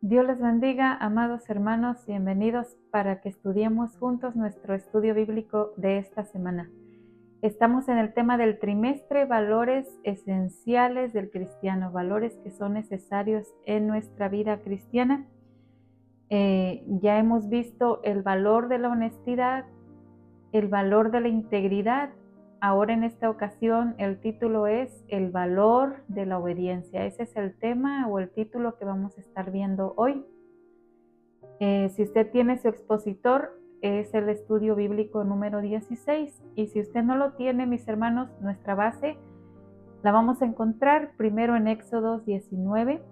Dios les bendiga, amados hermanos, bienvenidos para que estudiemos juntos nuestro estudio bíblico de esta semana. Estamos en el tema del trimestre, valores esenciales del cristiano, valores que son necesarios en nuestra vida cristiana. Ya hemos visto el valor de la honestidad, el valor de la integridad. Ahora en esta ocasión el título es el valor de la obediencia. Ese es el tema o el título que vamos a estar viendo hoy. Si usted tiene su expositor, es el estudio bíblico número 16. Y si usted no lo tiene, mis hermanos, nuestra base la vamos a encontrar primero en Éxodo 19,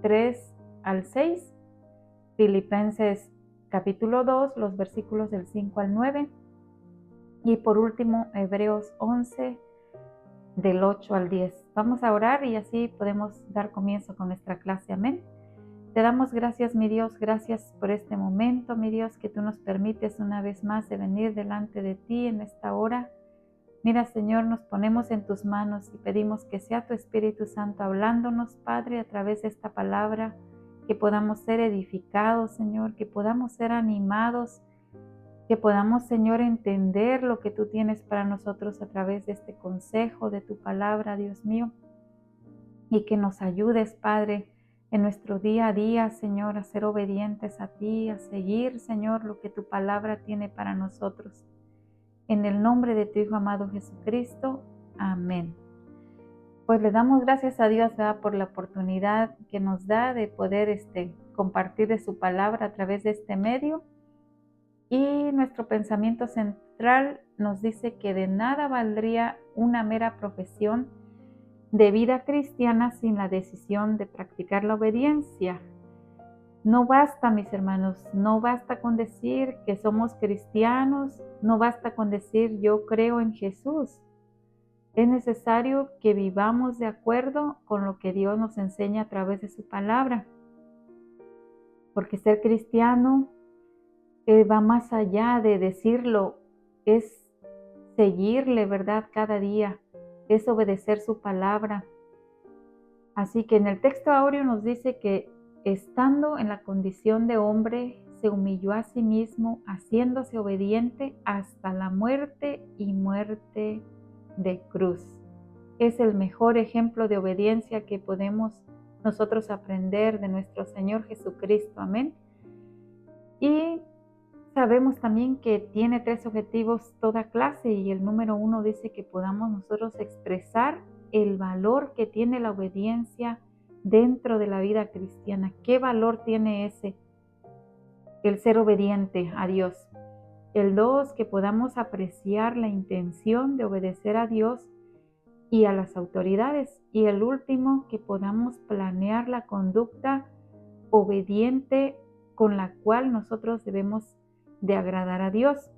3 al 6, Filipenses capítulo 2, los versículos del 5 al 9, y por último, Hebreos 11, del 8 al 10. Vamos a orar y así podemos dar comienzo con nuestra clase. Amén. Te damos gracias, mi Dios, gracias por este momento, mi Dios, que tú nos permites una vez más de venir delante de ti en esta hora. Mira, Señor, nos ponemos en tus manos y pedimos que sea tu Espíritu Santo hablándonos, Padre, a través de esta palabra, que podamos ser edificados, Señor, que podamos ser animados, que podamos, Señor, entender lo que tú tienes para nosotros a través de este consejo, de tu palabra, Dios mío, y que nos ayudes, Padre, en nuestro día a día, Señor, a ser obedientes a ti, a seguir, Señor, lo que tu palabra tiene para nosotros. En el nombre de tu Hijo amado Jesucristo, amén. Pues le damos gracias a Dios, ¿verdad?, por la oportunidad que nos da de poder compartir de su palabra a través de este medio. Y nuestro pensamiento central nos dice que de nada valdría una mera profesión de vida cristiana sin la decisión de practicar la obediencia. No basta, mis hermanos, no basta con decir que somos cristianos, no basta con decir yo creo en Jesús. Es necesario que vivamos de acuerdo con lo que Dios nos enseña a través de su palabra. Porque ser cristiano va más allá de decirlo, es seguirle, ¿verdad?, cada día, es obedecer su palabra. Así que en el texto áureo nos dice que estando en la condición de hombre, se humilló a sí mismo, haciéndose obediente hasta la muerte y muerte de cruz. Es el mejor ejemplo de obediencia que podemos nosotros aprender de nuestro Señor Jesucristo. Amén. Y sabemos también que tiene 3 objetivos toda clase, y el número 1 dice que podamos nosotros expresar el valor que tiene la obediencia dentro de la vida cristiana. ¿Qué valor tiene el ser obediente a Dios? El 2, que podamos apreciar la intención de obedecer a Dios y a las autoridades. Y el último, que podamos planear la conducta obediente con la cual nosotros debemos de agradar a Dios.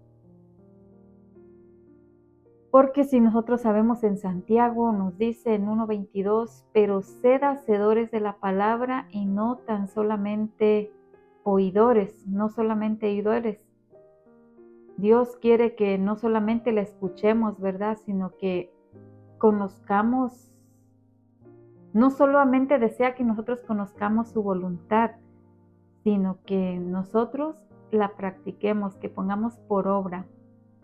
Porque si nosotros sabemos, en Santiago nos dice en 1:22, pero sed hacedores de la palabra y no tan solamente oidores, no solamente oidores. Dios quiere que no solamente la escuchemos, ¿verdad?, sino que conozcamos, no solamente desea que nosotros conozcamos su voluntad, sino que nosotros la practiquemos, que pongamos por obra.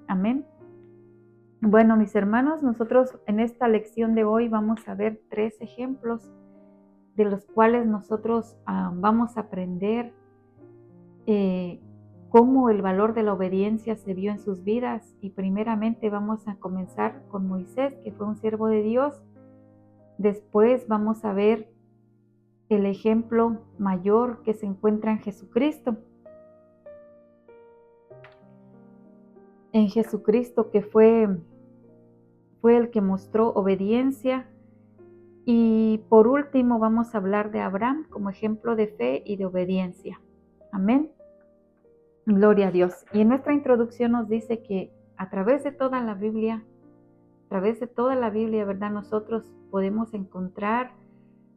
Amén. Bueno, mis hermanos, nosotros en esta lección de hoy vamos a ver 3 ejemplos de los cuales nosotros vamos a aprender cómo el valor de la obediencia se vio en sus vidas. Y primeramente vamos a comenzar con Moisés, que fue un siervo de Dios. Después vamos a ver el ejemplo mayor que se encuentra en Jesucristo. En Jesucristo, que fue el que mostró obediencia. Y por último vamos a hablar de Abraham como ejemplo de fe y de obediencia. Amén. Gloria a Dios. Y en nuestra introducción nos dice que a través de toda la Biblia, ¿verdad? Nosotros podemos encontrar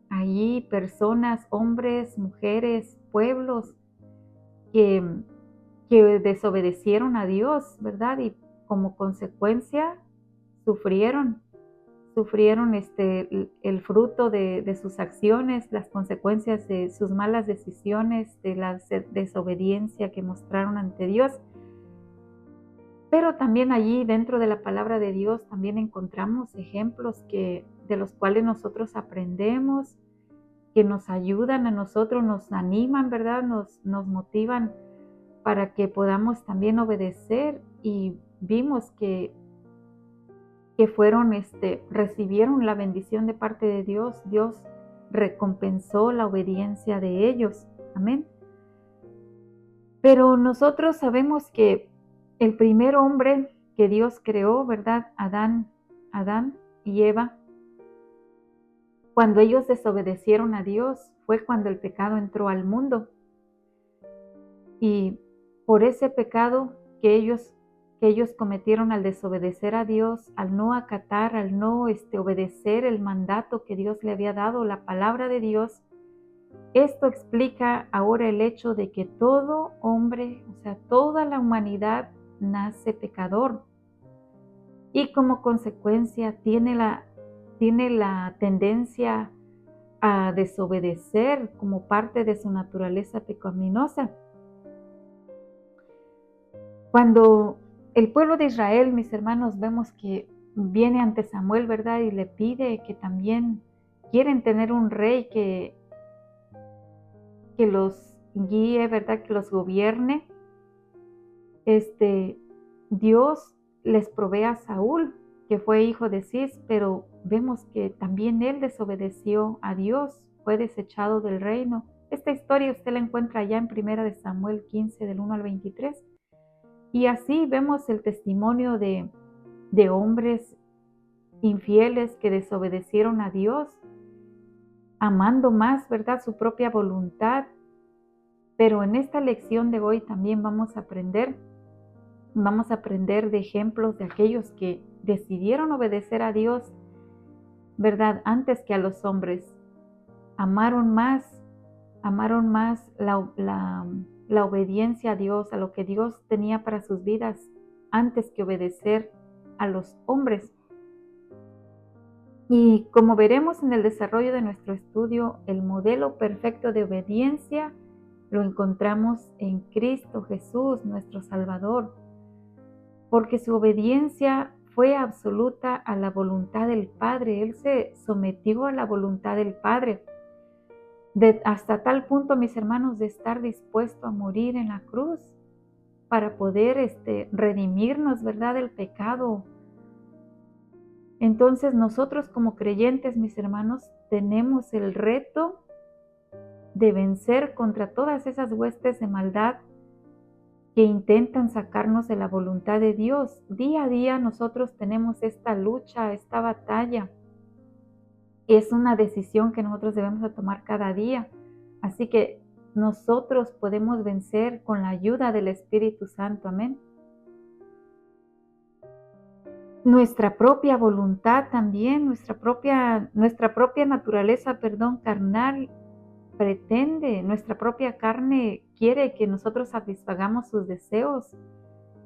allí personas, hombres, mujeres, pueblos que desobedecieron a Dios, ¿verdad? Y como consecuencia sufrieron el fruto de sus acciones, las consecuencias de sus malas decisiones, de la desobediencia que mostraron ante Dios. Pero también allí dentro de la palabra de Dios también encontramos ejemplos de los cuales nosotros aprendemos, que nos ayudan a nosotros, nos animan, ¿verdad? Nos motivan para que podamos también obedecer. Y vimos que recibieron la bendición de parte de Dios. Dios recompensó la obediencia de ellos. Amén. Pero nosotros sabemos que el primer hombre que Dios creó, ¿verdad? Adán y Eva, cuando ellos desobedecieron a Dios, fue cuando el pecado entró al mundo. Y por ese pecado que ellos cometieron al desobedecer a Dios, al no acatar, al no obedecer el mandato que Dios le había dado, la palabra de Dios, esto explica ahora el hecho de que todo hombre, o sea, toda la humanidad nace pecador y como consecuencia tiene la tendencia a desobedecer como parte de su naturaleza pecaminosa. Cuando el pueblo de Israel, mis hermanos, vemos que viene ante Samuel, ¿verdad? Y le pide que también quieren tener un rey que los guíe, ¿verdad? Que los gobierne. Dios les provee a Saúl, que fue hijo de Cis, pero vemos que también él desobedeció a Dios, fue desechado del reino. Esta historia usted la encuentra allá en 1 de Samuel 15, del 1 al 23. Y así vemos el testimonio de hombres infieles que desobedecieron a Dios, amando más, ¿verdad?, su propia voluntad. Pero en esta lección de hoy también vamos a aprender de ejemplos de aquellos que decidieron obedecer a Dios, ¿verdad?, antes que a los hombres. Amaron más la obediencia a Dios, a lo que Dios tenía para sus vidas, antes que obedecer a los hombres. Y como veremos en el desarrollo de nuestro estudio, el modelo perfecto de obediencia lo encontramos en Cristo Jesús, nuestro Salvador, porque su obediencia fue absoluta a la voluntad del Padre. Él se sometió a la voluntad del Padre, hasta tal punto, mis hermanos, de estar dispuesto a morir en la cruz para poder redimirnos, ¿verdad?, del pecado. Entonces nosotros como creyentes, mis hermanos, tenemos el reto de vencer contra todas esas huestes de maldad que intentan sacarnos de la voluntad de Dios. Día a día nosotros tenemos esta lucha, esta batalla. Es una decisión que nosotros debemos de tomar cada día. Así que nosotros podemos vencer con la ayuda del Espíritu Santo. Amén. Nuestra propia voluntad también, nuestra propia naturaleza, carnal, nuestra propia carne quiere que nosotros satisfagamos sus deseos.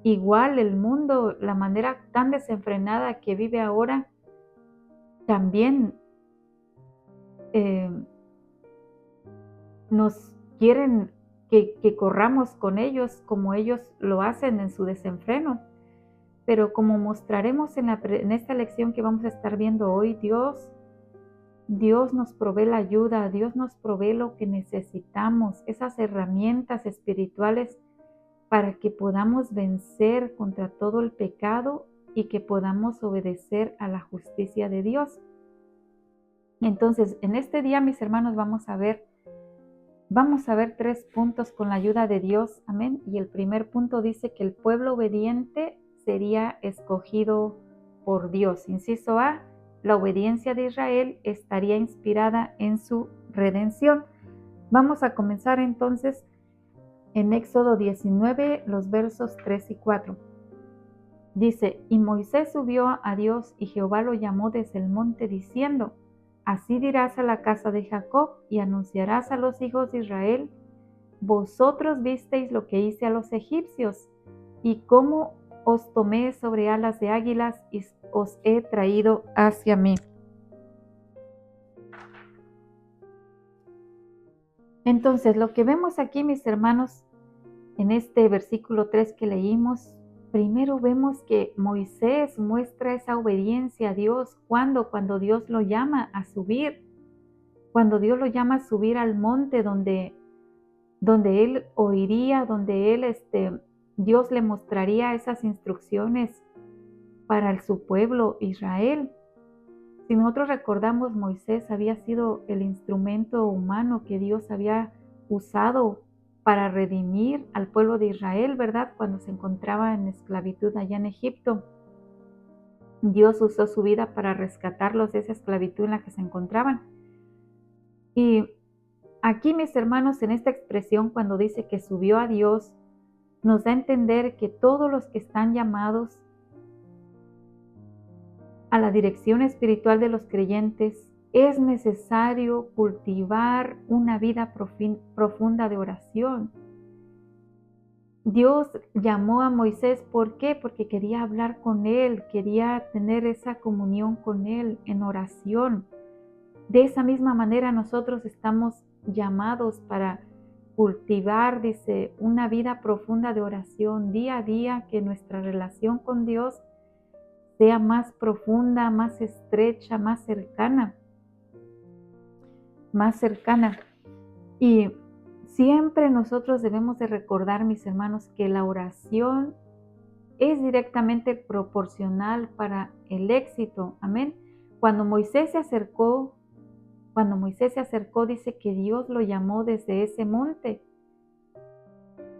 Igual el mundo, la manera tan desenfrenada que vive ahora, también nos quieren que corramos con ellos como ellos lo hacen en su desenfreno. Pero como mostraremos en esta lección que vamos a estar viendo hoy, Dios Dios nos provee la ayuda, Dios nos provee lo que necesitamos, esas herramientas espirituales para que podamos vencer contra todo el pecado y que podamos obedecer a la justicia de Dios. Entonces, en este día, mis hermanos, vamos a ver 3 puntos con la ayuda de Dios. Amén. Y el primer punto dice que el pueblo obediente sería escogido por Dios. Inciso A, la obediencia de Israel estaría inspirada en su redención. Vamos a comenzar entonces en Éxodo 19, los versos 3 y 4. Dice, y Moisés subió a Dios y Jehová lo llamó desde el monte diciendo, así dirás a la casa de Jacob y anunciarás a los hijos de Israel, vosotros visteis lo que hice a los egipcios y cómo os tomé sobre alas de águilas y os he traído hacia mí. Entonces, lo que vemos aquí, mis hermanos, en este versículo 3 que leímos, primero vemos que Moisés muestra esa obediencia a Dios cuando Dios lo llama a subir, cuando Dios lo llama a subir al monte donde él oiría, donde Dios le mostraría esas instrucciones para su pueblo Israel. Si nosotros recordamos, Moisés había sido el instrumento humano que Dios había usado para redimir al pueblo de Israel, ¿verdad? Cuando se encontraba en esclavitud allá en Egipto. Dios usó su vida para rescatarlos de esa esclavitud en la que se encontraban. Y aquí, mis hermanos, en esta expresión, cuando dice que subió a Dios, nos da a entender que todos los que están llamados a la dirección espiritual de los creyentes, es necesario cultivar una vida profunda de oración. Dios llamó a Moisés, ¿por qué? Porque quería hablar con él, quería tener esa comunión con él en oración. De esa misma manera nosotros estamos llamados para cultivar, dice, una vida profunda de oración día a día, que nuestra relación con Dios sea más profunda, más estrecha, más cercana. Y siempre nosotros debemos de recordar, mis hermanos, que la oración es directamente proporcional para el éxito. Amén. Cuando Moisés se acercó, dice que Dios lo llamó desde ese monte.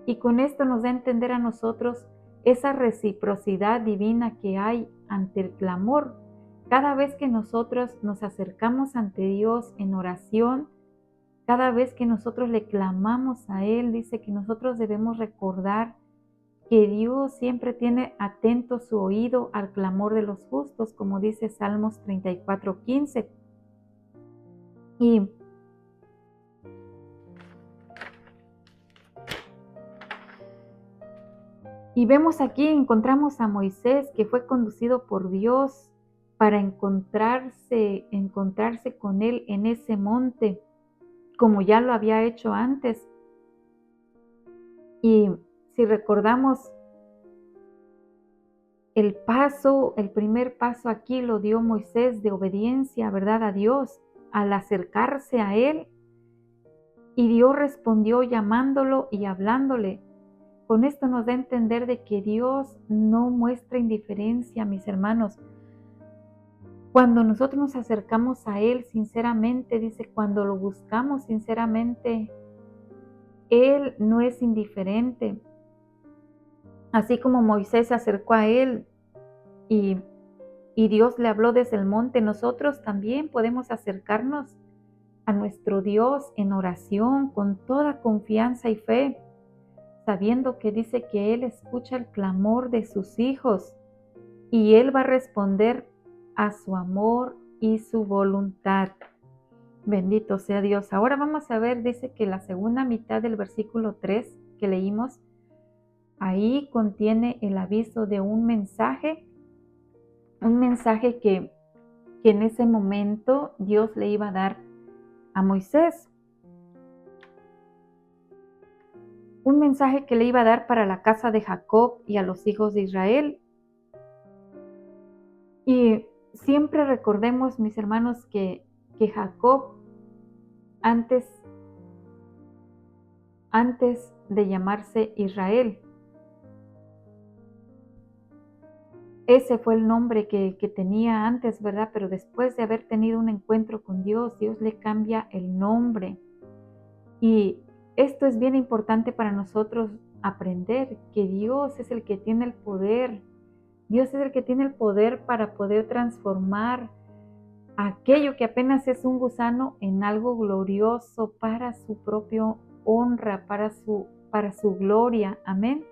Y con esto nos da a entender a nosotros esa reciprocidad divina que hay ante el clamor. Cada vez que nosotros nos acercamos ante Dios en oración, cada vez que nosotros le clamamos a Él, dice que nosotros debemos recordar que Dios siempre tiene atento su oído al clamor de los justos, como dice Salmos 34:15. Y vemos aquí, encontramos a Moisés que fue conducido por Dios para encontrarse con él en ese monte, como ya lo había hecho antes. Y si recordamos, el primer paso aquí lo dio Moisés de obediencia, ¿verdad? A Dios, al acercarse a él. Y Dios respondió llamándolo y hablándole. Con esto nos da a entender de que Dios no muestra indiferencia, mis hermanos. Cuando nosotros nos acercamos a Él sinceramente, dice, cuando lo buscamos sinceramente, Él no es indiferente. Así como Moisés se acercó a Él y Dios le habló desde el monte, nosotros también podemos acercarnos a nuestro Dios en oración con toda confianza y fe, sabiendo que dice que Él escucha el clamor de sus hijos y Él va a responder a su amor y su voluntad. Bendito sea Dios. Ahora vamos a ver, dice que la segunda mitad del versículo 3 que leímos, ahí contiene el aviso de un mensaje que en ese momento Dios le iba a dar a Moisés. Un mensaje que le iba a dar para la casa de Jacob y a los hijos de Israel. Y siempre recordemos, mis hermanos, que que Jacob, antes de llamarse Israel, ese fue el nombre que tenía antes, ¿verdad? Pero después de haber tenido un encuentro con Dios, Dios le cambia el nombre. Y esto es bien importante para nosotros aprender, que Dios es el que tiene el poder. Dios es el que tiene el poder para poder transformar aquello que apenas es un gusano en algo glorioso para su propia honra, para su gloria. Amén.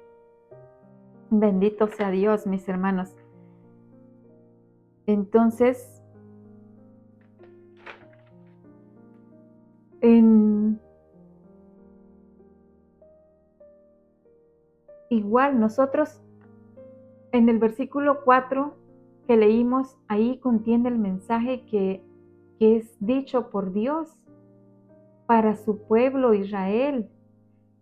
Bendito sea Dios, mis hermanos. Entonces, igual nosotros en el versículo 4 que leímos, ahí contiene el mensaje que es dicho por Dios para su pueblo Israel.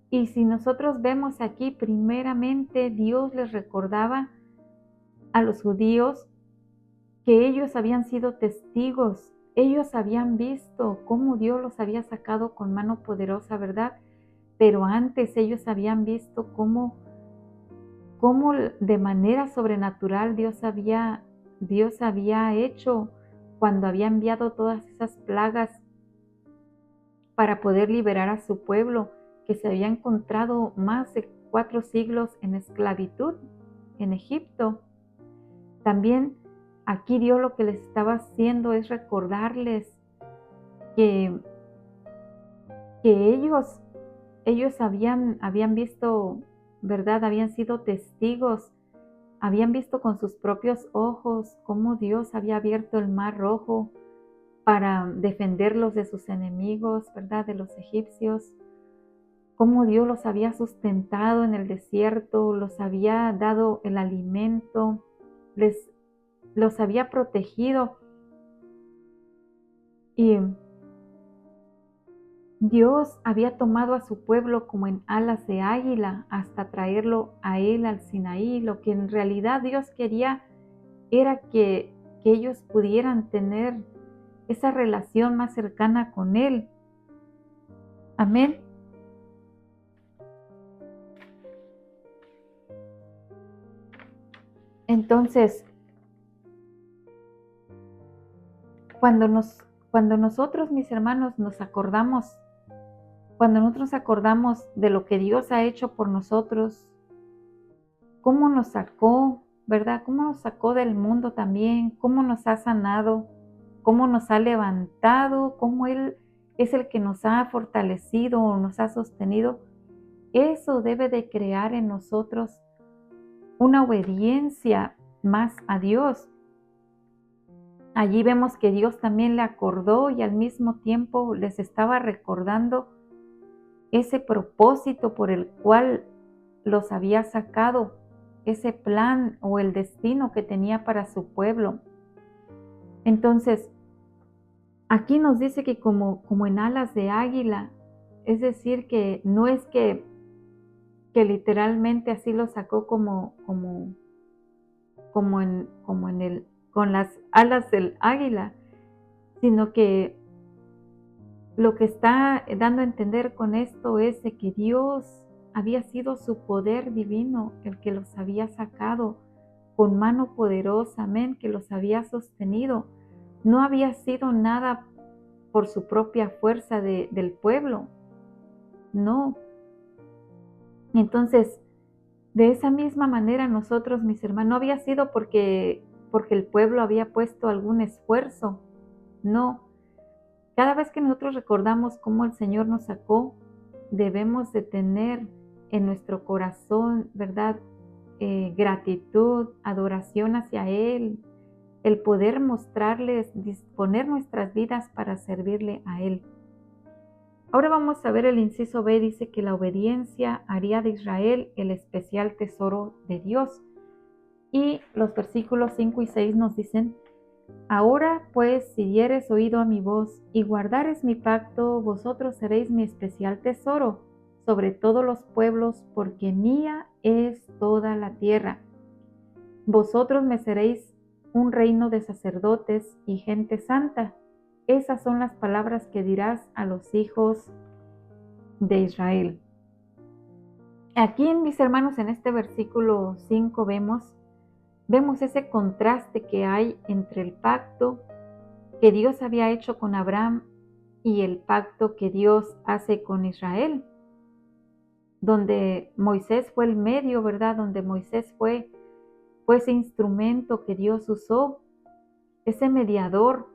Y si nosotros vemos aquí, primeramente Dios les recordaba a los judíos que ellos habían sido testigos, ellos habían visto cómo Dios los había sacado con mano poderosa, ¿verdad? Pero antes ellos habían visto cómo de manera sobrenatural Dios había hecho cuando había enviado todas esas plagas para poder liberar a su pueblo, que se había encontrado más de 4 siglos en esclavitud en Egipto. También aquí Dios lo que les estaba haciendo es recordarles que ellos habían visto, ¿verdad? Habían sido testigos, habían visto con sus propios ojos cómo Dios había abierto el mar rojo para defenderlos de sus enemigos, ¿verdad? De los egipcios, cómo Dios los había sustentado en el desierto, los había dado el alimento, los había protegido. Y Dios había tomado a su pueblo como en alas de águila hasta traerlo a él al Sinaí. Lo que en realidad Dios quería era que ellos pudieran tener esa relación más cercana con él. Amén. Entonces, cuando nosotros, mis hermanos, cuando nosotros acordamos de lo que Dios ha hecho por nosotros, cómo nos sacó, ¿verdad? Cómo nos sacó del mundo también, cómo nos ha sanado, cómo nos ha levantado, cómo Él es el que nos ha fortalecido o nos ha sostenido. Eso debe de crear en nosotros una obediencia más a Dios. Allí vemos que Dios también le acordó y al mismo tiempo les estaba recordando ese propósito por el cual los había sacado, ese plan o el destino que tenía para su pueblo. Entonces, aquí nos dice que como en alas de águila, es decir, que no es que literalmente así lo sacó con las alas del águila, sino que lo que está dando a entender con esto es de que Dios había sido su poder divino el que los había sacado con mano poderosa, amén, que los había sostenido. No había sido nada por su propia fuerza del pueblo, no. Entonces, de esa misma manera nosotros, mis hermanos, no había sido porque el pueblo había puesto algún esfuerzo, no. Cada vez que nosotros recordamos cómo el Señor nos sacó, debemos de tener en nuestro corazón, ¿verdad? Gratitud, adoración hacia Él, el poder mostrarles, disponer nuestras vidas para servirle a Él. Ahora vamos a ver el inciso B, dice que la obediencia haría de Israel el especial tesoro de Dios. Y los versículos 5 y 6 nos dicen: ahora pues, si dieres oído a mi voz y guardares mi pacto, vosotros seréis mi especial tesoro sobre todos los pueblos, porque mía es toda la tierra. Vosotros me seréis un reino de sacerdotes y gente santa. esas son las palabras que dirás a los hijos de Israel. Aquí, mis hermanos, en este versículo 5 vemos ese contraste que hay entre el pacto que Dios había hecho con Abraham y el pacto que Dios hace con Israel, donde Moisés fue el medio, ¿verdad? Donde Moisés fue ese instrumento que Dios usó, ese mediador.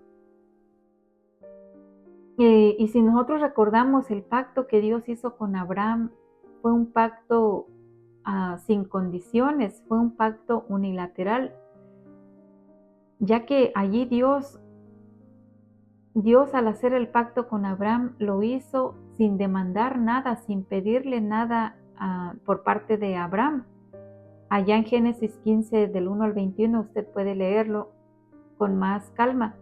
Y si nosotros recordamos el pacto que Dios hizo con Abraham, fue un pacto sin condiciones, fue un pacto unilateral, ya que allí Dios al hacer el pacto con Abraham lo hizo sin demandar nada, sin pedirle nada por parte de Abraham. Allá en Génesis 15 del 1 al 21 usted puede leerlo con más calma.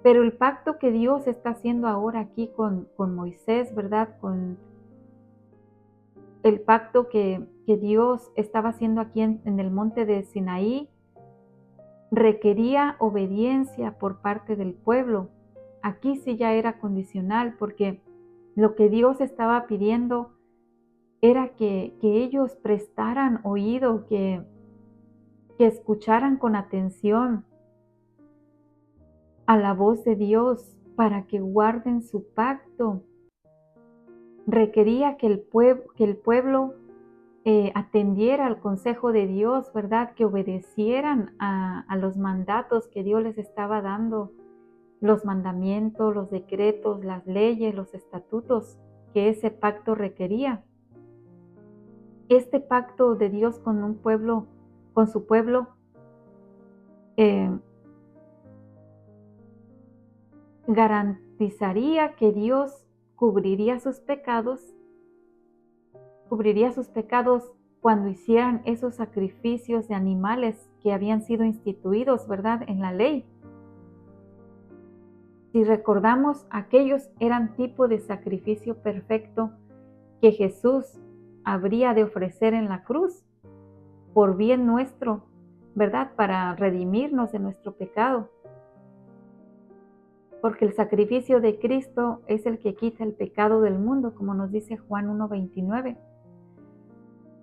Pero el pacto que Dios está haciendo ahora aquí con Moisés, ¿verdad? Con el pacto que Dios estaba haciendo aquí en el monte de Sinaí, requería obediencia por parte del pueblo. Aquí sí ya era condicional, porque lo que Dios estaba pidiendo era que ellos prestaran oído, que escucharan con atención a la voz de Dios para que guarden su pacto. Requería que el pueblo atendiera al consejo de Dios, ¿verdad? Que obedecieran a los mandatos que Dios les estaba dando, los mandamientos, los decretos, las leyes, los estatutos que ese pacto requería. Este pacto de Dios con un pueblo, con su pueblo, garantizaría que Dios cubriría sus pecados cuando hicieran esos sacrificios de animales que habían sido instituidos, ¿verdad?, en la ley. Si recordamos, aquellos eran tipo de sacrificio perfecto que Jesús habría de ofrecer en la cruz por bien nuestro, ¿verdad?, para redimirnos de nuestro pecado. Porque el sacrificio de Cristo es el que quita el pecado del mundo, como nos dice Juan 1:29.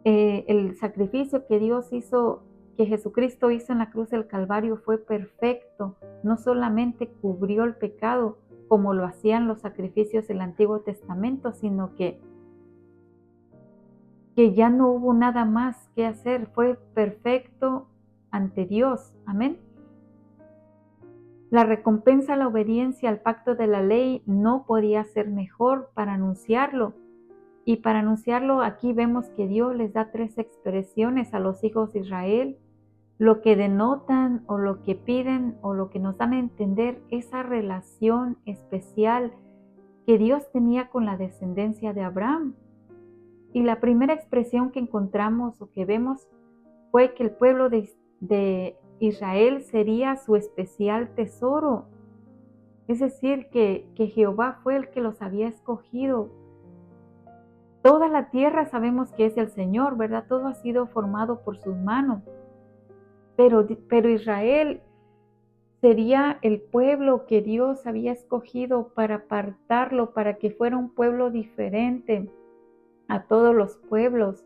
El sacrificio que Jesucristo hizo en la cruz del Calvario fue perfecto. No solamente cubrió el pecado como lo hacían los sacrificios del Antiguo Testamento, sino que ya no hubo nada más que hacer. Fue perfecto ante Dios. Amén. La recompensa a la obediencia al pacto de la ley no podía ser mejor para anunciarlo. Y para anunciarlo, aquí vemos que Dios les da 3 expresiones a los hijos de Israel, lo que denotan o lo que piden o lo que nos dan a entender esa relación especial que Dios tenía con la descendencia de Abraham. Y la primera expresión que encontramos o que vemos fue que el pueblo de Israel sería su especial tesoro. Es decir, que Jehová fue el que los había escogido. Toda la tierra sabemos que es el Señor, ¿verdad? Todo ha sido formado por sus manos. Pero Israel sería el pueblo que Dios había escogido para apartarlo, para que fuera un pueblo diferente a todos los pueblos,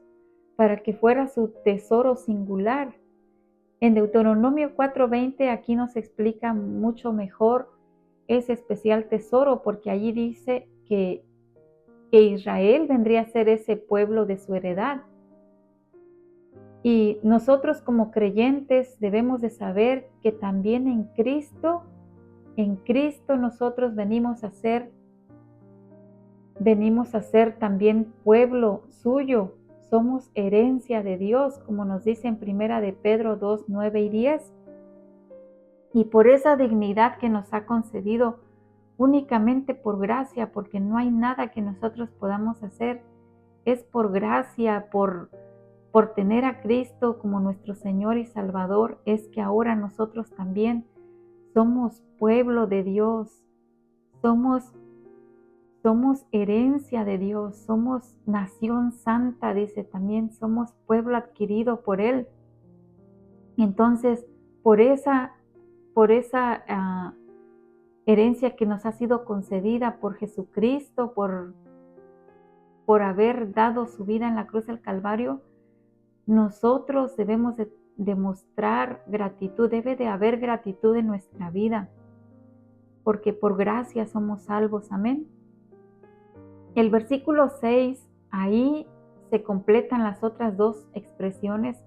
para que fuera su tesoro singular. En Deuteronomio 4:20 aquí nos explica mucho mejor ese especial tesoro, porque allí dice que Israel vendría a ser ese pueblo de su heredad. Y nosotros como creyentes debemos de saber que también en Cristo nosotros venimos a ser también pueblo suyo. Somos herencia de Dios, como nos dice en 1 de Pedro 2, 9 y 10. Y por esa dignidad que nos ha concedido únicamente por gracia, porque no hay nada que nosotros podamos hacer, es por gracia, por tener a Cristo como nuestro Señor y Salvador, es que ahora nosotros también somos pueblo de Dios, somos herencia de Dios, somos nación santa, dice también, somos pueblo adquirido por Él. Entonces, por esa herencia que nos ha sido concedida por Jesucristo, por haber dado su vida en la cruz del Calvario, nosotros debemos de demostrar gratitud, debe de haber gratitud en nuestra vida, porque por gracia somos salvos, amén. El versículo 6, ahí se completan las otras dos expresiones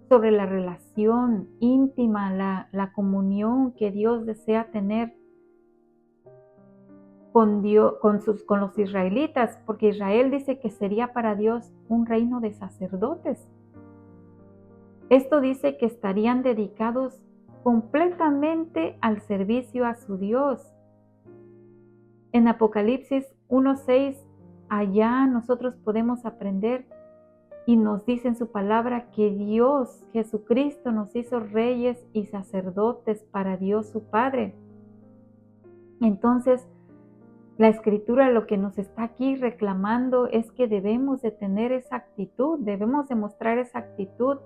sobre la relación íntima, la comunión que Dios desea tener con los israelitas, porque Israel dice que sería para Dios un reino de sacerdotes. Esto dice que estarían dedicados completamente al servicio a su Dios. En Apocalipsis 1:6, allá nosotros podemos aprender y nos dice en su palabra que Dios, Jesucristo, nos hizo reyes y sacerdotes para Dios su Padre. Entonces, la Escritura lo que nos está aquí reclamando es que debemos de tener esa actitud, debemos de mostrar esa actitud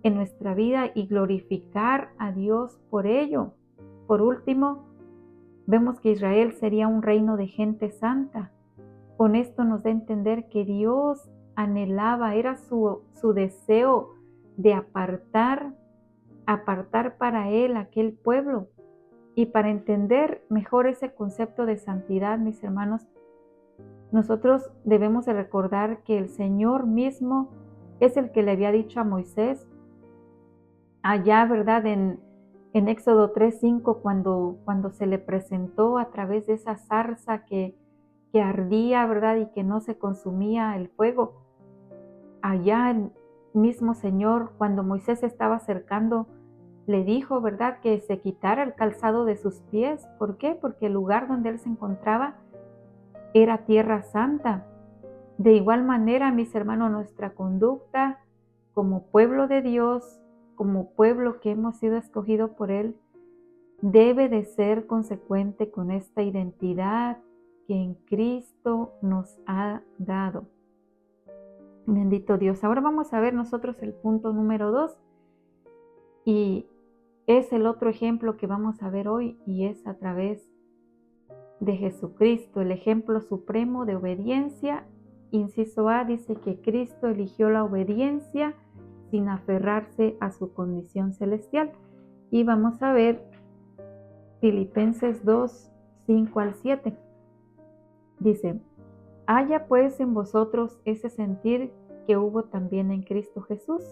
en nuestra vida y glorificar a Dios por ello. Por último, vemos que Israel sería un reino de gente santa. Con esto nos da a entender que Dios anhelaba, era su deseo de apartar para Él aquel pueblo. Y para entender mejor ese concepto de santidad, mis hermanos, nosotros debemos de recordar que el Señor mismo es el que le había dicho a Moisés, allá, ¿verdad? En Éxodo 3:5, cuando se le presentó a través de esa zarza que ardía, ¿verdad? Y que no se consumía el fuego. Allá el mismo Señor, cuando Moisés estaba acercando, le dijo, ¿verdad?, que se quitara el calzado de sus pies. ¿Por qué? Porque el lugar donde él se encontraba era tierra santa. De igual manera, mis hermanos, nuestra conducta como pueblo de Dios, como pueblo que hemos sido escogido por Él, debe de ser consecuente con esta identidad que en Cristo nos ha dado. Bendito Dios. Ahora vamos a ver nosotros el punto número 2 y es el otro ejemplo que vamos a ver hoy y es a través de Jesucristo, el ejemplo supremo de obediencia. Inciso A dice que Cristo eligió la obediencia sin aferrarse a su condición celestial. Y vamos a ver Filipenses 2:5-7. Dice, haya pues en vosotros ese sentir que hubo también en Cristo Jesús,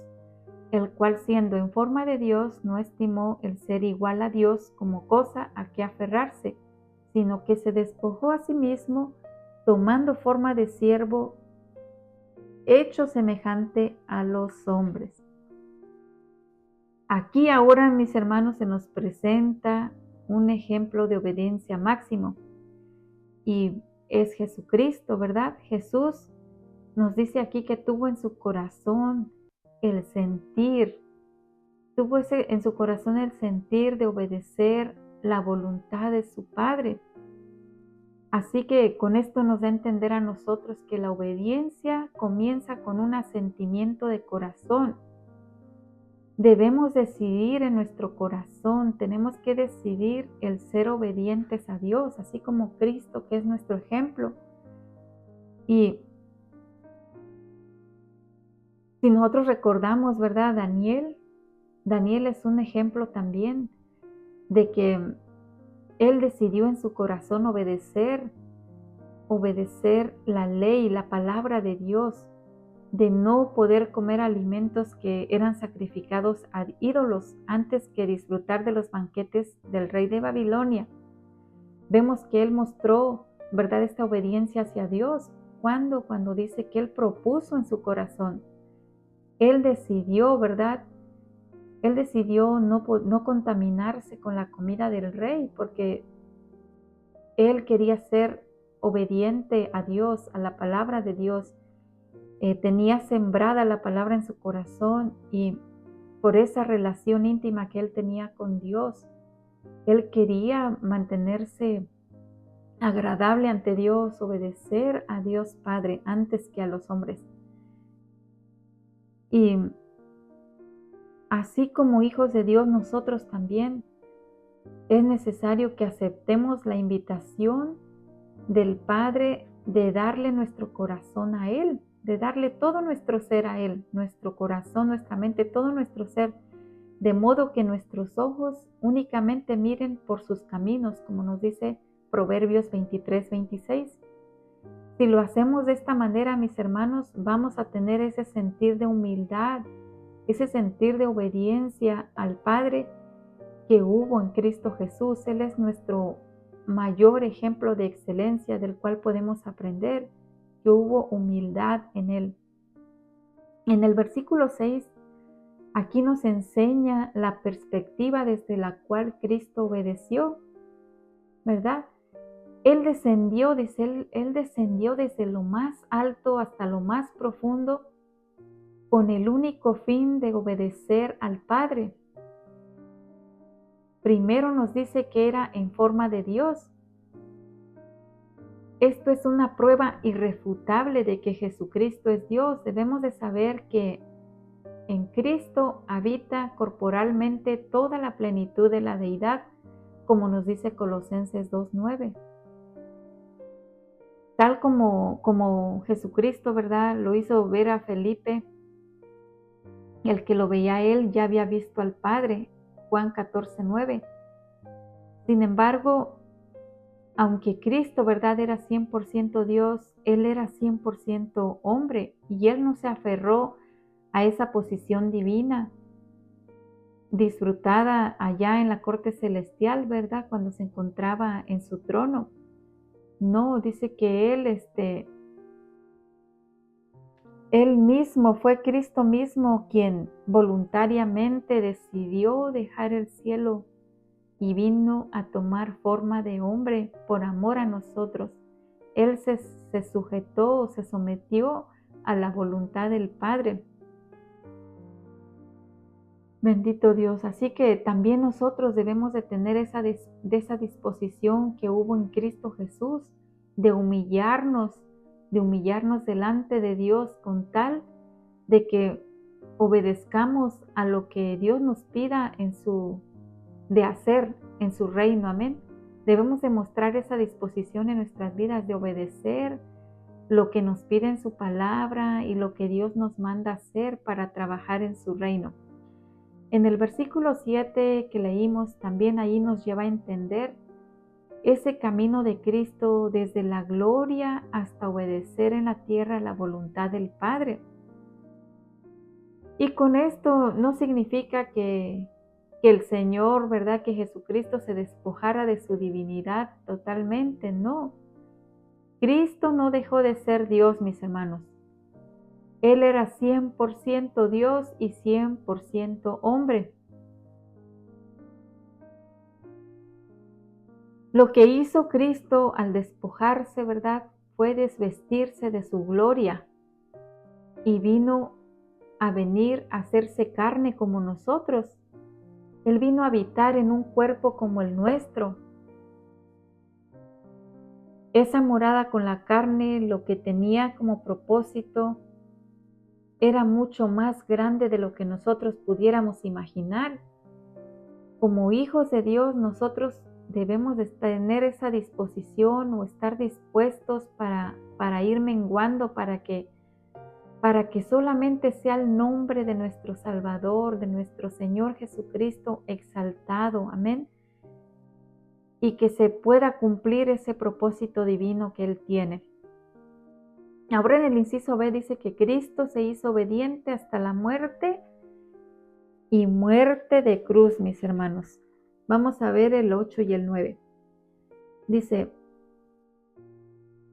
el cual siendo en forma de Dios no estimó el ser igual a Dios como cosa a que aferrarse, sino que se despojó a sí mismo, tomando forma de siervo, hecho semejante a los hombres. Aquí ahora, mis hermanos, se nos presenta un ejemplo de obediencia máximo y es Jesucristo, ¿verdad? Jesús nos dice aquí que tuvo en su corazón el sentir, en su corazón el sentir de obedecer la voluntad de su Padre. Así que con esto nos da a entender a nosotros que la obediencia comienza con un asentimiento de corazón. Debemos decidir en nuestro corazón, tenemos que decidir el ser obedientes a Dios, así como Cristo, que es nuestro ejemplo. Y si nosotros recordamos, ¿verdad? Daniel es un ejemplo también de que él decidió en su corazón obedecer la ley, la palabra de Dios, de no poder comer alimentos que eran sacrificados a ídolos antes que disfrutar de los banquetes del rey de Babilonia. Vemos que él mostró, ¿verdad?, esta obediencia hacia Dios cuando dice que él propuso en su corazón. Él decidió, ¿verdad? Él decidió no contaminarse con la comida del rey porque él quería ser obediente a Dios, a la palabra de Dios. Tenía sembrada la palabra en su corazón y por esa relación íntima que él tenía con Dios, él quería mantenerse agradable ante Dios, obedecer a Dios Padre antes que a los hombres. Y así como hijos de Dios, nosotros también Es necesario que aceptemos la invitación del Padre de darle nuestro corazón a Él, de darle todo nuestro ser a Él, nuestro corazón, nuestra mente, todo nuestro ser, de modo que nuestros ojos únicamente miren por sus caminos, como nos dice Proverbios 23-26. Si lo hacemos de esta manera, mis hermanos, vamos a tener ese sentir de humildad, ese sentir de obediencia al Padre que hubo en Cristo Jesús. Él es nuestro mayor ejemplo de excelencia del cual podemos aprender, que hubo humildad en Él. En el versículo 6, aquí nos enseña la perspectiva desde la cual Cristo obedeció, ¿verdad? Él descendió desde lo más alto hasta lo más profundo con el único fin de obedecer al Padre. Primero nos dice que era en forma de Dios. Esto es una prueba irrefutable de que Jesucristo es Dios. Debemos de saber que en Cristo habita corporalmente toda la plenitud de la deidad, como nos dice Colosenses 2:9. Tal como Jesucristo, ¿verdad?, lo hizo ver a Felipe, el que lo veía a él ya había visto al Padre, Juan 14:9. Sin embargo, aunque Cristo, ¿verdad?, era 100% Dios, Él era 100% hombre y Él no se aferró a esa posición divina disfrutada allá en la corte celestial, ¿verdad?, cuando se encontraba en su trono. No, dice que Él mismo, fue Cristo mismo quien voluntariamente decidió dejar el cielo y vino a tomar forma de hombre por amor a nosotros. Él se sujetó, se sometió a la voluntad del Padre. Bendito Dios. Así que también nosotros debemos de tener esa disposición que hubo en Cristo Jesús, de humillarnos delante de Dios con tal de que obedezcamos a lo que Dios nos pida de hacer en su reino. Amén. Debemos demostrar esa disposición en nuestras vidas de obedecer lo que nos pide en su palabra y lo que Dios nos manda hacer para trabajar en su reino. En el versículo 7 que leímos, también ahí nos lleva a entender ese camino de Cristo desde la gloria hasta obedecer en la tierra la voluntad del Padre. Y con esto no significa que el Señor, ¿verdad?, que Jesucristo se despojara de su divinidad totalmente, no. Cristo no dejó de ser Dios, mis hermanos. Él era 100% Dios y 100% hombre. Lo que hizo Cristo al despojarse, ¿verdad?, fue desvestirse de su gloria y vino a venir a hacerse carne como nosotros. Él vino a habitar en un cuerpo como el nuestro. Esa morada con la carne, lo que tenía como propósito, era mucho más grande de lo que nosotros pudiéramos imaginar. Como hijos de Dios, nosotros debemos de tener esa disposición o estar dispuestos para ir menguando, para que solamente sea el nombre de nuestro Salvador, de nuestro Señor Jesucristo exaltado. Amén. Y que se pueda cumplir ese propósito divino que Él tiene. Ahora en el inciso B dice que Cristo se hizo obediente hasta la muerte y muerte de cruz, mis hermanos. Vamos a ver el 8 y el 9. Dice,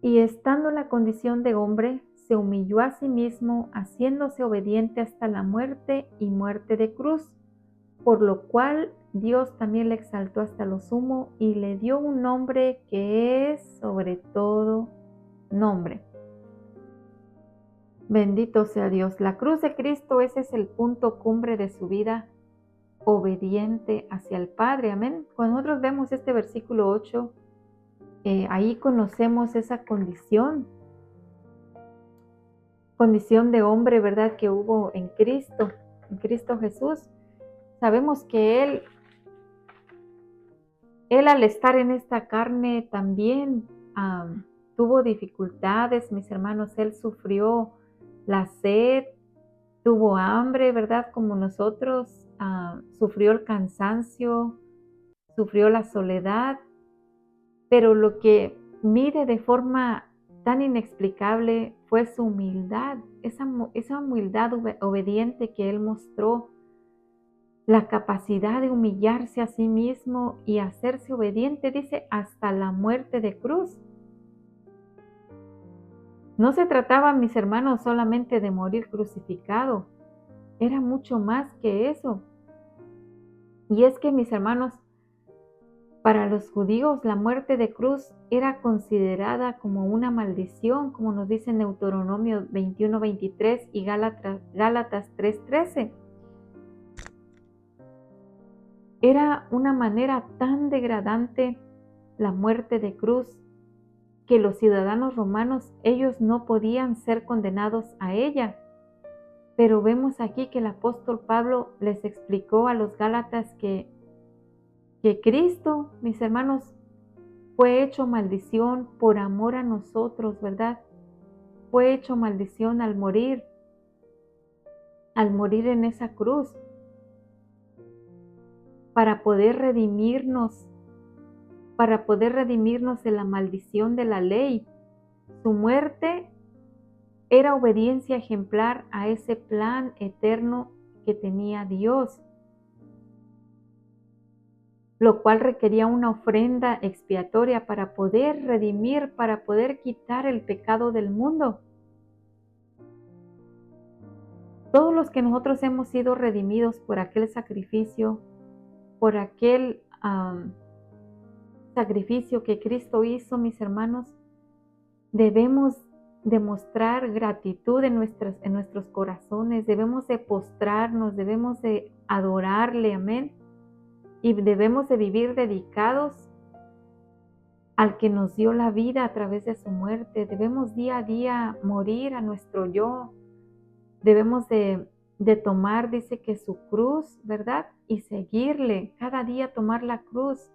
y estando en la condición de hombre, se humilló a sí mismo, haciéndose obediente hasta la muerte y muerte de cruz, por lo cual Dios también le exaltó hasta lo sumo y le dio un nombre que es sobre todo nombre. Bendito sea Dios. La cruz de Cristo, ese es el punto cumbre de su vida, obediente hacia el Padre. Amén. Cuando nosotros vemos este versículo 8, ahí conocemos esa condición de hombre, ¿verdad?, que hubo en Cristo Jesús. Sabemos que Él Él al estar en esta carne también tuvo dificultades, mis hermanos. Él sufrió la sed, tuvo hambre, ¿verdad? Como nosotros, sufrió el cansancio, sufrió la soledad, pero lo que mide de forma tan inexplicable fue su humildad, esa humildad obediente que él mostró, la capacidad de humillarse a sí mismo y hacerse obediente, dice, hasta la muerte de cruz. No se trataba, mis hermanos, solamente de morir crucificado, era mucho más que eso. Y es que, mis hermanos, para los judíos la muerte de cruz era considerada como una maldición, como nos dice Deuteronomio 21:23 y Gálatas 3:13. Era una manera tan degradante la muerte de cruz que los ciudadanos romanos, ellos no podían ser condenados a ella. Pero vemos aquí que el apóstol Pablo les explicó a los Gálatas que Cristo, mis hermanos, fue hecho maldición por amor a nosotros, ¿verdad? Fue hecho maldición al morir en esa cruz, para poder redimirnos de la maldición de la ley. Su muerte era obediencia ejemplar a ese plan eterno que tenía Dios, lo cual requería una ofrenda expiatoria para poder redimir, para poder quitar el pecado del mundo. Todos los que nosotros hemos sido redimidos por aquel sacrificio, por aquel sacrificio que Cristo hizo, mis hermanos, debemos demostrar gratitud en nuestros corazones, debemos de postrarnos, debemos de adorarle, amén, y debemos de vivir dedicados al que nos dio la vida a través de su muerte. Debemos día a día morir a nuestro yo, debemos de tomar, dice que su cruz, ¿verdad? Y seguirle, cada día tomar la cruz,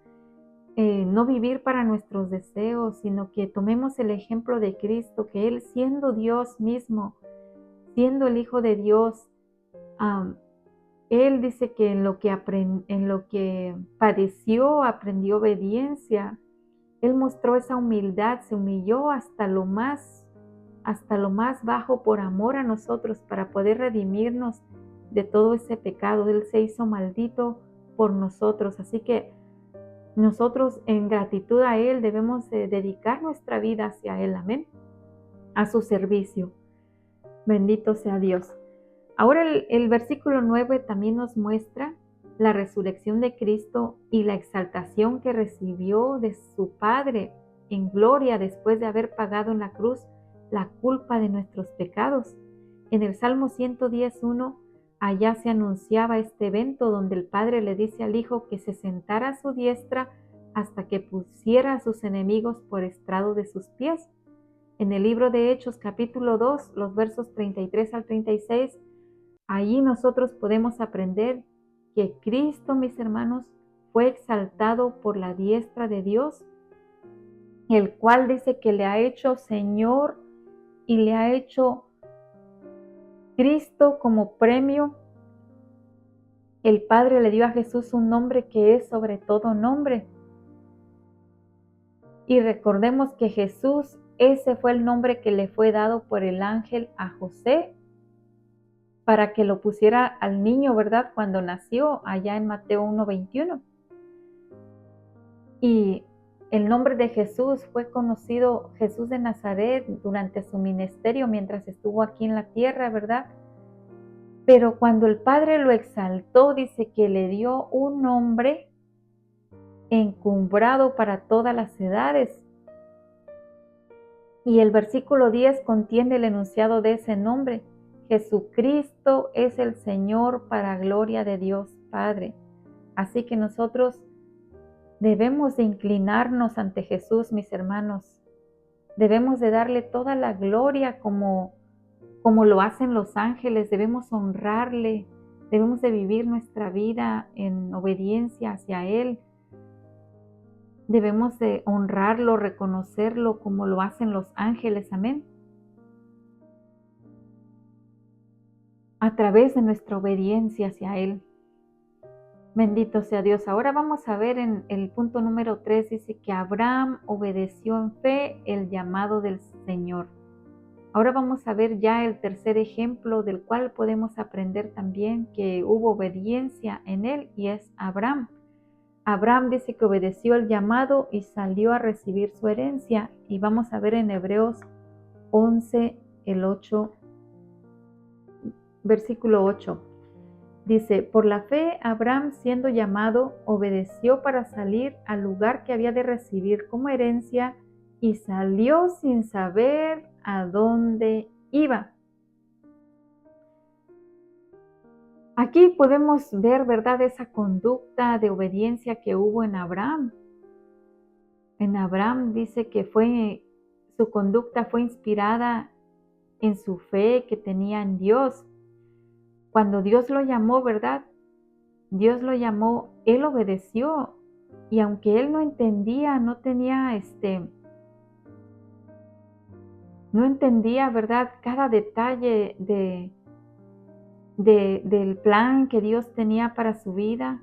no vivir para nuestros deseos, sino que tomemos el ejemplo de Cristo, que Él siendo Dios mismo, siendo el Hijo de Dios, Él dice que en lo que padeció, aprendió obediencia. Él mostró esa humildad, se humilló hasta lo más bajo por amor a nosotros, para poder redimirnos de todo ese pecado. Él se hizo maldito por nosotros, así que nosotros en gratitud a Él debemos dedicar nuestra vida hacia Él, amén, a su servicio. Bendito sea Dios. Ahora el versículo 9 también nos muestra la resurrección de Cristo y la exaltación que recibió de su Padre en gloria después de haber pagado en la cruz la culpa de nuestros pecados. En el Salmo 110:1, allá se anunciaba este evento donde el Padre le dice al Hijo que se sentara a su diestra hasta que pusiera a sus enemigos por estrado de sus pies. En el libro de Hechos, capítulo 2, los versos 33 al 36, allí nosotros podemos aprender que Cristo, mis hermanos, fue exaltado por la diestra de Dios, el cual dice que le ha hecho Señor y le ha hecho Cristo como premio. El Padre le dio a Jesús un nombre que es sobre todo nombre. Y recordemos que Jesús, ese fue el nombre que le fue dado por el ángel a José para que lo pusiera al niño, ¿verdad? Cuando nació, allá en Mateo 1:21. Y el nombre de Jesús fue conocido, Jesús de Nazaret, durante su ministerio mientras estuvo aquí en la tierra, ¿verdad? Pero cuando el Padre lo exaltó, dice que le dio un nombre encumbrado para todas las edades. Y el versículo 10 contiene el enunciado de ese nombre: Jesucristo es el Señor para gloria de Dios Padre. Así que nosotros debemos de inclinarnos ante Jesús, mis hermanos. Debemos de darle toda la gloria como lo hacen los ángeles. Debemos honrarle, debemos de vivir nuestra vida en obediencia hacia Él. Debemos de honrarlo, reconocerlo como lo hacen los ángeles, amén. A través de nuestra obediencia hacia Él. Bendito sea Dios. Ahora vamos a ver en el punto número 3, dice que Abraham obedeció en fe el llamado del Señor. Ahora vamos a ver ya el tercer ejemplo del cual podemos aprender también que hubo obediencia en él y es Abraham. Abraham dice que obedeció el llamado y salió a recibir su herencia. Y vamos a ver en Hebreos 11, el 8, versículo 8. Dice, por la fe Abraham siendo llamado obedeció para salir al lugar que había de recibir como herencia y salió sin saber a dónde iba. Aquí podemos ver, ¿verdad?, esa conducta de obediencia que hubo en Abraham. En Abraham dice que su conducta fue inspirada en su fe que tenía en Dios. Cuando Dios lo llamó, ¿verdad? Dios lo llamó, él obedeció. Y aunque él no entendía, no entendía, ¿verdad?, cada detalle del plan que Dios tenía para su vida,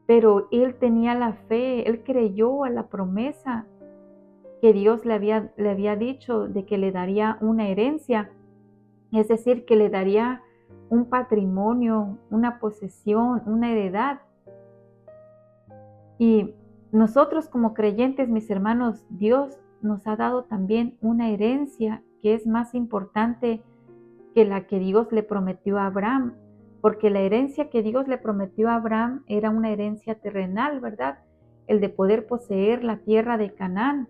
pero él tenía la fe, él creyó a la promesa que Dios le había dicho de que le daría una herencia, es decir, que le daría un patrimonio, una posesión, una heredad. Y nosotros como creyentes, mis hermanos, Dios nos ha dado también una herencia que es más importante que la que Dios le prometió a Abraham, porque la herencia que Dios le prometió a Abraham era una herencia terrenal, ¿verdad? El de poder poseer la tierra de Canaán.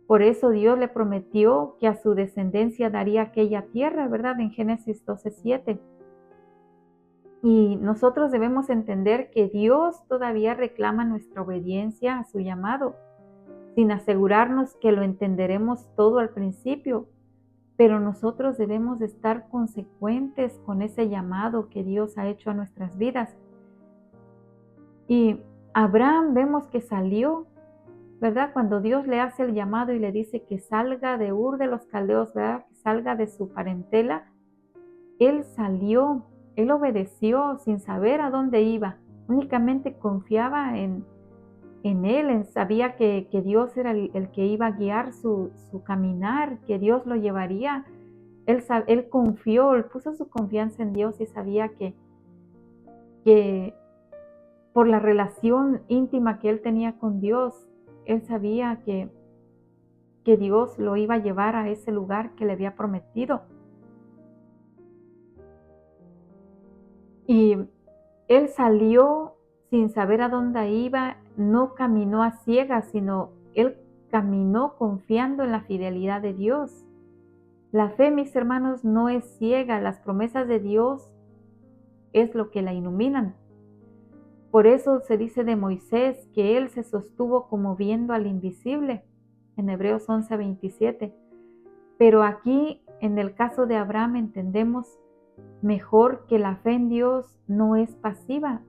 Por eso Dios le prometió que a su descendencia daría aquella tierra, ¿verdad? En Génesis 12:7. Y nosotros debemos entender que Dios todavía reclama nuestra obediencia a su llamado, sin asegurarnos que lo entenderemos todo al principio, pero nosotros debemos de estar consecuentes con ese llamado que Dios ha hecho a nuestras vidas. Y Abraham vemos que salió, ¿verdad? Cuando Dios le hace el llamado y le dice que salga de Ur de los Caldeos, ¿verdad?, que salga de su parentela, él salió, él obedeció sin saber a dónde iba, únicamente confiaba en él, sabía que Dios era el que iba a guiar su caminar, que Dios lo llevaría. Él confió, él puso su confianza en Dios y sabía que por la relación íntima que él tenía con Dios, él sabía que Dios lo iba a llevar a ese lugar que le había prometido. Y él salió sin saber a dónde iba, no caminó a ciegas, sino él caminó confiando en la fidelidad de Dios. La fe, mis hermanos, no es ciega, las promesas de Dios es lo que la iluminan. Por eso se dice de Moisés que él se sostuvo como viendo al invisible, en Hebreos 11:27. Pero aquí, en el caso de Abraham, entendemos mejor que la fe en Dios no es pasiva,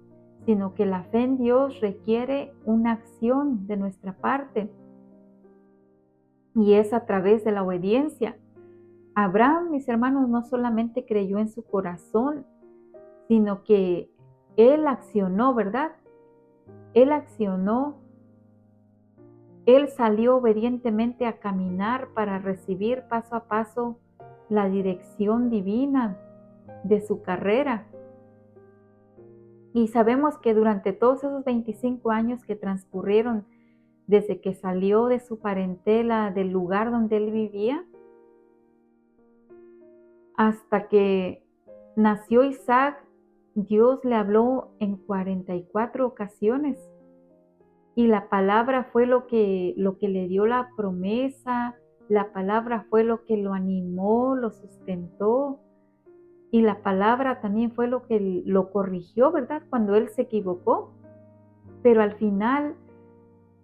sino que la fe en Dios requiere una acción de nuestra parte. Y es a través de la obediencia. Abraham, mis hermanos, no solamente creyó en su corazón, sino que él accionó, ¿verdad? Él accionó, él salió obedientemente a caminar para recibir paso a paso la dirección divina de su carrera. Y sabemos que durante todos esos 25 años que transcurrieron desde que salió de su parentela, del lugar donde él vivía, hasta que nació Isaac, Dios le habló en 44 ocasiones. Y la palabra fue lo que le dio la promesa, la palabra fue lo que lo animó, lo sustentó. Y la palabra también fue lo que lo corrigió, ¿verdad?, cuando él se equivocó. Pero al final,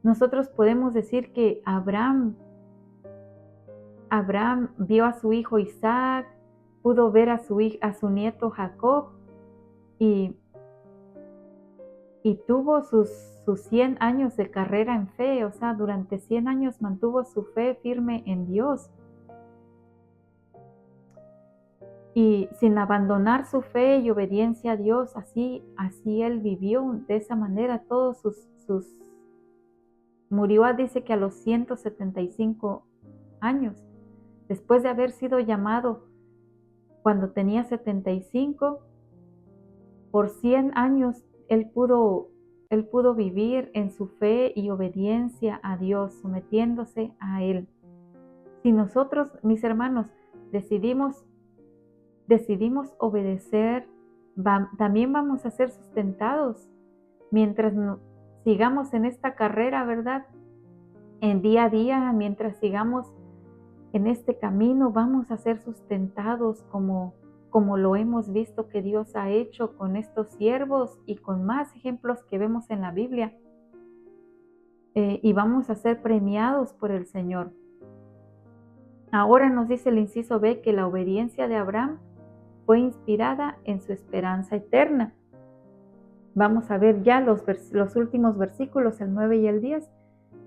nosotros podemos decir que Abraham vio a su hijo Isaac, pudo ver a su nieto Jacob, y y tuvo sus 100 años de carrera en fe, o sea, durante 100 años mantuvo su fe firme en Dios. Y sin abandonar su fe y obediencia a Dios, así él vivió de esa manera todos murió, dice que a los 175 años, después de haber sido llamado cuando tenía 75, por 100 años él pudo vivir en su fe y obediencia a Dios, sometiéndose a Él. Si nosotros, mis hermanos, decidimos obedecer, también vamos a ser sustentados mientras sigamos en esta carrera, ¿verdad? En día a día, mientras sigamos en este camino, vamos a ser sustentados como lo hemos visto que Dios ha hecho con estos siervos y con más ejemplos que vemos en la Biblia. Y vamos a ser premiados por el Señor. Ahora nos dice el inciso B que la obediencia de Abraham fue inspirada en su esperanza eterna. Vamos a ver ya los últimos versículos, el 9 y el 10.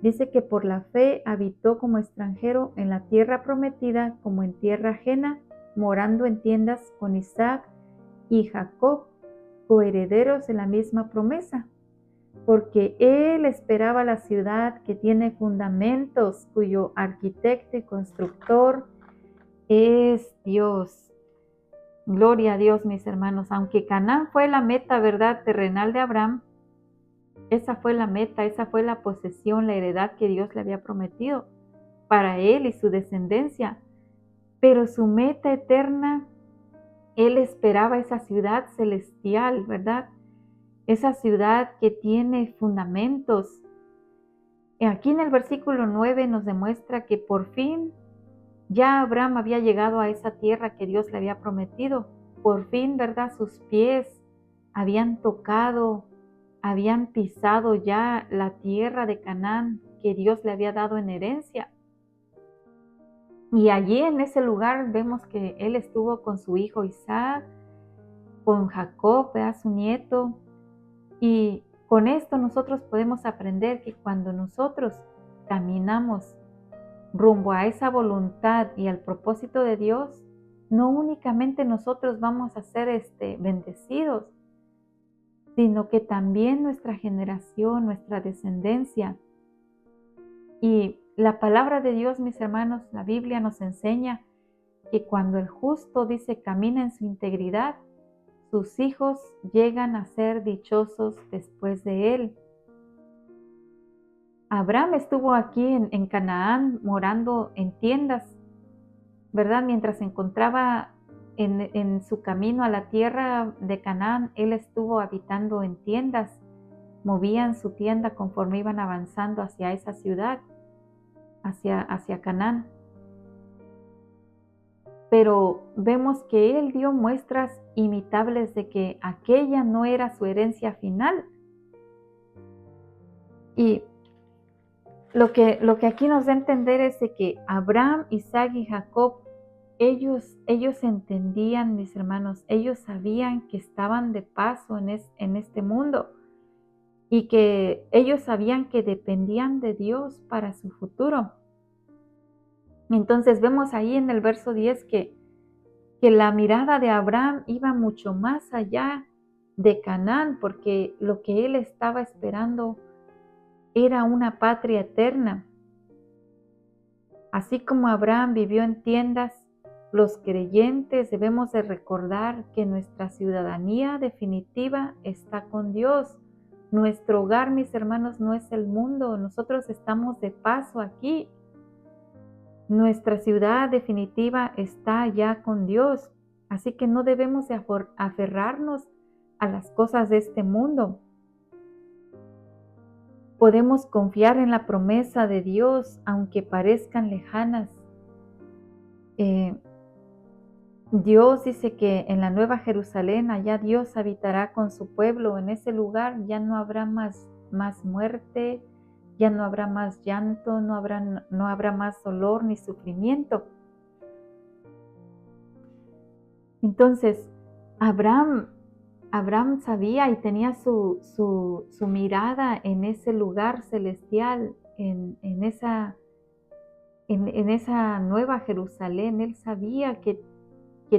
Dice que por la fe habitó como extranjero en la tierra prometida, como en tierra ajena, morando en tiendas con Isaac y Jacob, coherederos de la misma promesa, porque él esperaba la ciudad que tiene fundamentos, cuyo arquitecto y constructor es Dios. Gloria a Dios, mis hermanos. Aunque Canaán fue la meta, ¿verdad?, terrenal de Abraham, esa fue la meta, esa fue la posesión, la heredad que Dios le había prometido para él y su descendencia. Pero su meta eterna, él esperaba esa ciudad celestial, ¿verdad? Esa ciudad que tiene fundamentos. Aquí en el versículo 9 nos demuestra que por fin ya Abraham había llegado a esa tierra que Dios le había prometido. Por fin, ¿verdad? Sus pies habían tocado, habían pisado ya la tierra de Canaán que Dios le había dado en herencia. Y allí en ese lugar vemos que él estuvo con su hijo Isaac, con Jacob, su nieto. Y con esto nosotros podemos aprender que cuando nosotros caminamos rumbo a esa voluntad y al propósito de Dios, no únicamente nosotros vamos a ser bendecidos, sino que también nuestra generación, nuestra descendencia. Y la palabra de Dios, mis hermanos, la Biblia nos enseña que cuando el justo dice camina en su integridad, sus hijos llegan a ser dichosos después de él. Abraham estuvo aquí en Canaán morando en tiendas, ¿verdad? Mientras se encontraba en su camino a la tierra de Canaán, él estuvo habitando en tiendas, movían su tienda conforme iban avanzando hacia esa ciudad, hacia Canaán. Pero vemos que él dio muestras imitables de que aquella no era su herencia final. Y lo que aquí nos da a entender es de que Abraham, Isaac y Jacob, ellos entendían, mis hermanos, ellos sabían que estaban de paso en este mundo y que ellos sabían que dependían de Dios para su futuro. Entonces vemos ahí en el verso 10 que la mirada de Abraham iba mucho más allá de Canaán, porque lo que él estaba esperando era una patria eterna. Así como Abraham vivió en tiendas, los creyentes debemos de recordar que nuestra ciudadanía definitiva está con Dios. Nuestro hogar, mis hermanos, no es el mundo. Nosotros estamos de paso aquí. Nuestra ciudad definitiva está ya con Dios. Así que no debemos de aferrarnos a las cosas de este mundo. Podemos confiar en la promesa de Dios, aunque parezcan lejanas. Dios dice que en la Nueva Jerusalén, allá Dios habitará con su pueblo. En ese lugar ya no habrá más muerte, ya no habrá más llanto, no habrá más dolor ni sufrimiento. Entonces, Abraham Abraham sabía y tenía su mirada en ese lugar celestial, en esa nueva Jerusalén. Él sabía que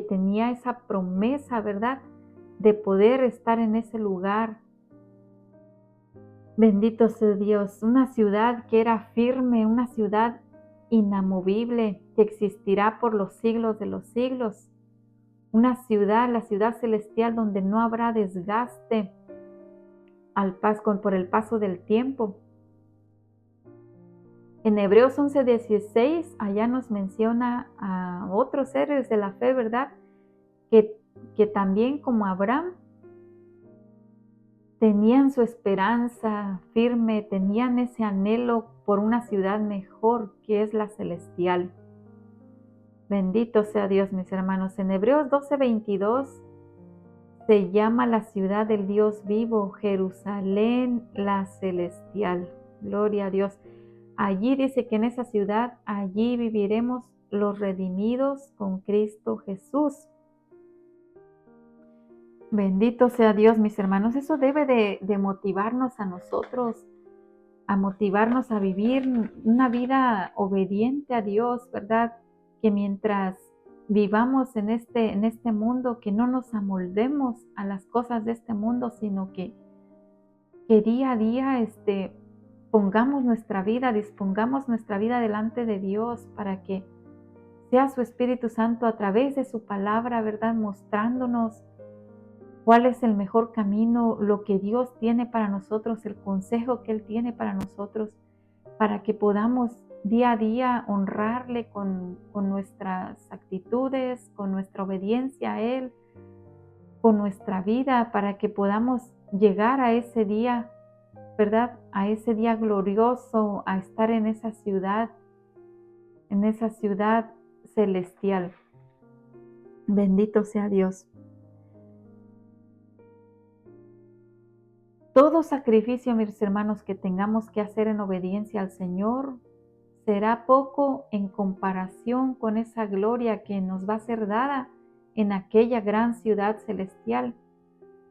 tenía esa promesa, ¿verdad?, de poder estar en ese lugar. Bendito sea Dios, una ciudad que era firme, una ciudad inamovible, que existirá por los siglos de los siglos. Una ciudad, la ciudad celestial, donde no habrá desgaste por el paso del tiempo. En Hebreos 11:16, allá nos menciona a otros héroes de la fe, ¿verdad?, que también como Abraham tenían su esperanza firme, tenían ese anhelo por una ciudad mejor, que es la celestial. Bendito sea Dios, mis hermanos. En Hebreos 12:22 se llama la ciudad del Dios vivo, Jerusalén la celestial. Gloria a Dios. Allí dice que en esa ciudad, allí viviremos los redimidos con Cristo Jesús. Bendito sea Dios, mis hermanos. Eso debe de motivarnos a nosotros, a motivarnos a vivir una vida obediente a Dios, ¿verdad? Que mientras vivamos en este mundo, que no nos amoldemos a las cosas de este mundo, sino que día a día dispongamos nuestra vida delante de Dios para que sea su Espíritu Santo a través de su palabra, ¿verdad?, mostrándonos cuál es el mejor camino, lo que Dios tiene para nosotros, el consejo que Él tiene para nosotros, para que podamos día a día honrarle con nuestras actitudes, con nuestra obediencia a Él, con nuestra vida, para que podamos llegar a ese día, ¿verdad?, a ese día glorioso, a estar en esa ciudad celestial. Bendito sea Dios. Todo sacrificio, mis hermanos, que tengamos que hacer en obediencia al Señor será poco en comparación con esa gloria que nos va a ser dada en aquella gran ciudad celestial.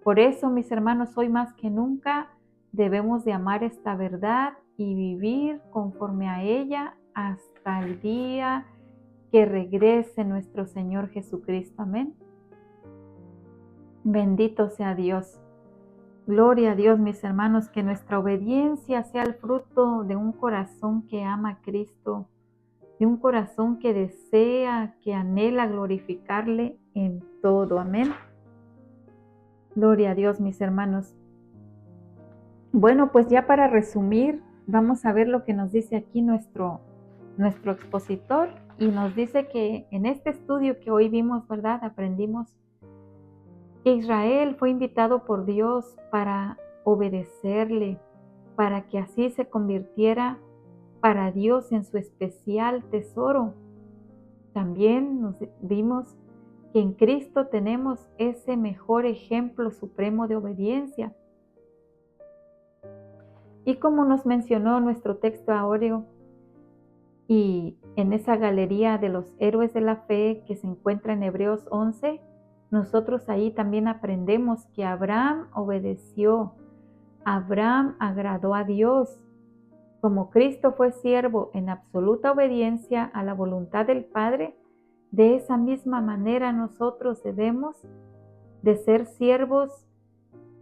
Por eso, mis hermanos, hoy más que nunca debemos de amar esta verdad y vivir conforme a ella hasta el día que regrese nuestro Señor Jesucristo. Amén. Bendito sea Dios. Gloria a Dios, mis hermanos, que nuestra obediencia sea el fruto de un corazón que ama a Cristo, de un corazón que desea, que anhela glorificarle en todo. Amén. Gloria a Dios, mis hermanos. Bueno, pues ya para resumir, vamos a ver lo que nos dice aquí nuestro expositor, y nos dice que en este estudio que hoy vimos, ¿verdad?, aprendimos que Israel fue invitado por Dios para obedecerle, para que así se convirtiera para Dios en su especial tesoro. También vimos que en Cristo tenemos ese mejor ejemplo supremo de obediencia. Y como nos mencionó nuestro texto áureo, y en esa galería de los héroes de la fe que se encuentra en Hebreos 11, nosotros ahí también aprendemos que Abraham obedeció, Abraham agradó a Dios. Como Cristo fue siervo en absoluta obediencia a la voluntad del Padre, de esa misma manera nosotros debemos de ser siervos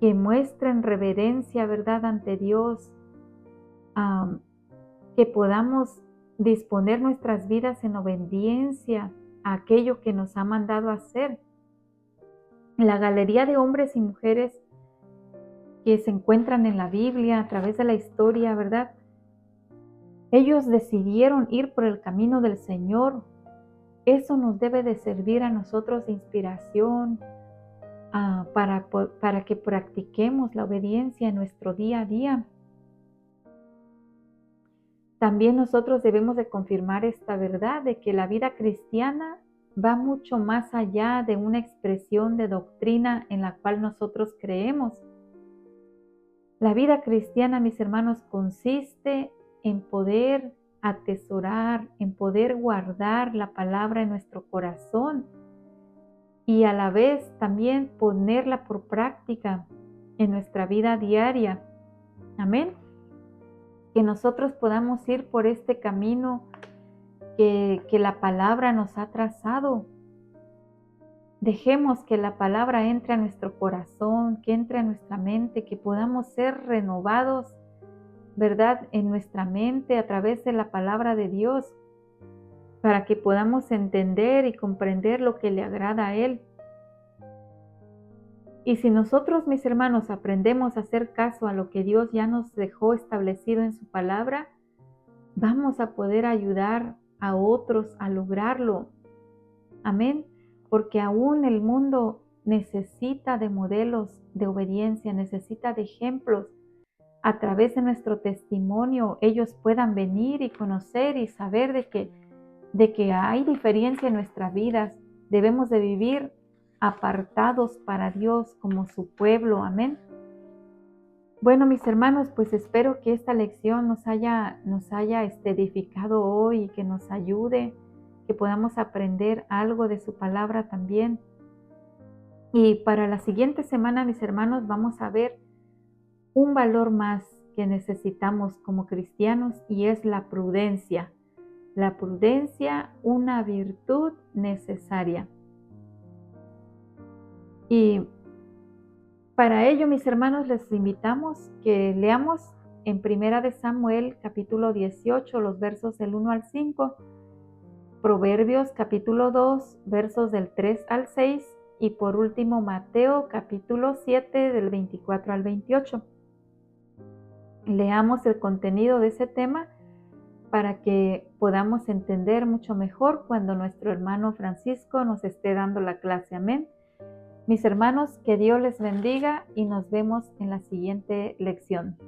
que muestren reverencia, ¿verdad?, ante Dios, que podamos disponer nuestras vidas en obediencia a aquello que nos ha mandado hacer. La galería de hombres y mujeres que se encuentran en la Biblia a través de la historia, ¿verdad? Ellos decidieron ir por el camino del Señor. Eso nos debe de servir a nosotros de inspiración para que practiquemos la obediencia en nuestro día a día. También nosotros debemos de confirmar esta verdad de que la vida cristiana va mucho más allá de una expresión de doctrina en la cual nosotros creemos. La vida cristiana, mis hermanos, consiste en poder atesorar, en poder guardar la palabra en nuestro corazón y a la vez también ponerla por práctica en nuestra vida diaria. Amén. Que nosotros podamos ir por este camino que la palabra nos ha trazado. Dejemos que la palabra entre a nuestro corazón, que entre a nuestra mente, que podamos ser renovados, ¿verdad? En nuestra mente a través de la palabra de Dios, para que podamos entender y comprender lo que le agrada a Él. Y si nosotros, mis hermanos, aprendemos a hacer caso a lo que Dios ya nos dejó establecido en su palabra, vamos a poder ayudar a otros a lograrlo. Amén. Porque aún el mundo necesita de modelos de obediencia, necesita de ejemplos. A través de nuestro testimonio, ellos puedan venir y conocer y saber de que hay diferencia en nuestras vidas. Debemos de vivir apartados para Dios como su pueblo. Amén. Bueno, mis hermanos, pues espero que esta lección nos haya edificado hoy y que nos ayude, que podamos aprender algo de su palabra también. Y para la siguiente semana, mis hermanos, vamos a ver un valor más que necesitamos como cristianos y es la prudencia. La prudencia, una virtud necesaria. Y para ello, mis hermanos, les invitamos que leamos en Primera de Samuel, capítulo 18, los versos del 1 al 5, Proverbios, capítulo 2, versos del 3 al 6, y por último, Mateo, capítulo 7, del 24 al 28. Leamos el contenido de ese tema para que podamos entender mucho mejor cuando nuestro hermano Francisco nos esté dando la clase. Amén. Mis hermanos, que Dios les bendiga y nos vemos en la siguiente lección.